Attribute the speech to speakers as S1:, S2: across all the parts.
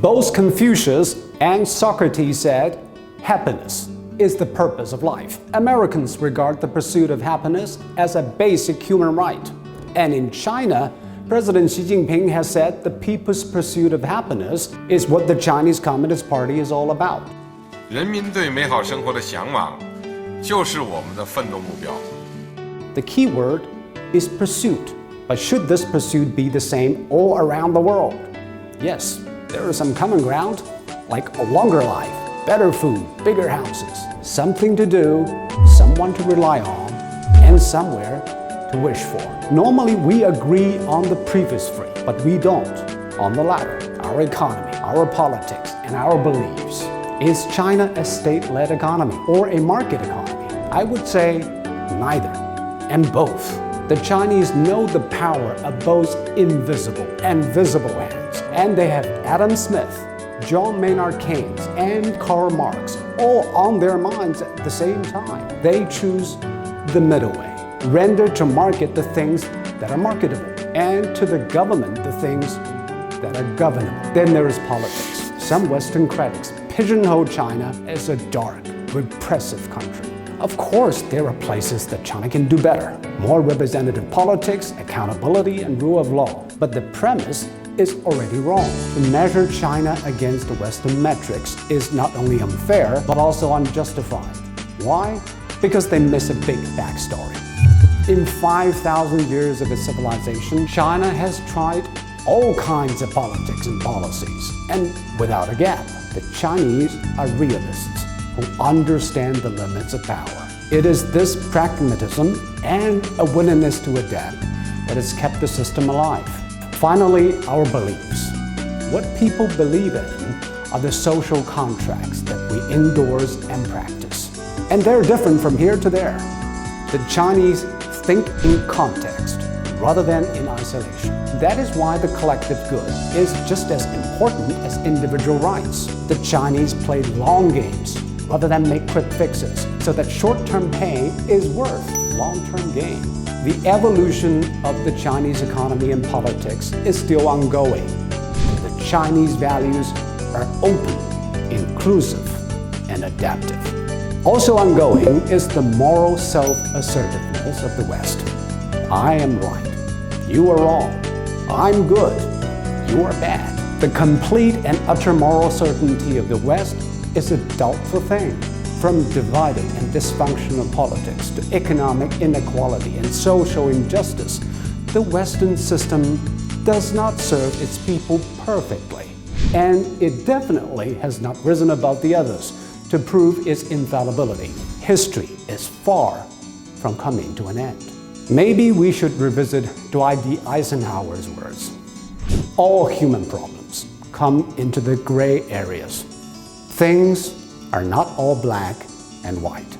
S1: Both Confucius and Socrates said, happiness is the purpose of life. Americans regard the pursuit of happiness as a basic human right. And in China, President Xi Jinping has said the people's pursuit of happiness is what the Chinese Communist Party is all about.
S2: 人民对美好生活的向往，就是我们的奋斗目标。
S1: The key word is pursuit. But should this pursuit be the same all around the world? Yes, there is some common ground, like a longer life, better food, bigger houses, something to do, someone to rely on, and somewhere to wish for. Normally, we agree on the previous three, but we don't on the latter, our economy, our politics, and our beliefs. Is China a state-led economy or a market economy? I would say neither, and both. The Chinese know the power of both invisible and visible hands, and they have Adam Smith, John Maynard Keynes, and Karl Marx all on their minds at the same time. They choose the middle way, render to market the things that are marketable, and to the government the things that are governable. Then there is politics. Some Western critics pigeonhole China as a dark, repressive country. Of course, there are places that China can do better. More representative politics, accountability, and rule of law. But the premise is already wrong. To measure China against the Western metrics is not only unfair, but also unjustified. Why? Because they miss a big backstory. In 5,000 years of its civilization, China has tried all kinds of politics and policies. And without a gap, the Chinese are realists who understand the limits of power. It is this pragmatism and a willingness to adapt that has kept the system alive. Finally, our beliefs. What people believe in are the social contracts that we endorse and practice. And they're different from here to there. The Chinese think in context rather than in isolation. That is why the collective good is just as important as individual rights. The Chinese play long games rather than make quick fixes, so that short-term pain is worth long-term gain. The evolution of the Chinese economy and politics is still ongoing. The Chinese values are open, inclusive, and adaptive. Also ongoing is the moral self-assertiveness of the West. I am right. You are wrong. I'm good. You are bad. The complete and utter moral certainty of the West is a doubtful thing. From divided and dysfunctional politics to economic inequality and social injustice, the Western system does not serve its people perfectly. And it definitely has not risen above the others to prove its infallibility. History is far from coming to an end. Maybe we should revisit Dwight D. Eisenhower's words. All human problems come into the gray areas. Things are not all black and white.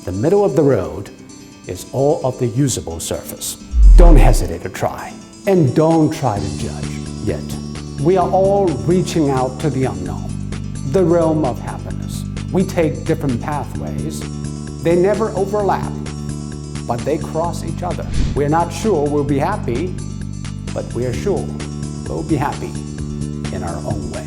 S1: The middle of the road is all of the usable surface. Don't hesitate to try, and don't try to judge yet. We are all reaching out to the unknown, the realm of happiness. We take different pathways. They never overlap, but they cross each other. We're not sure we'll be happy, but we're sure we'll be happy in our own way.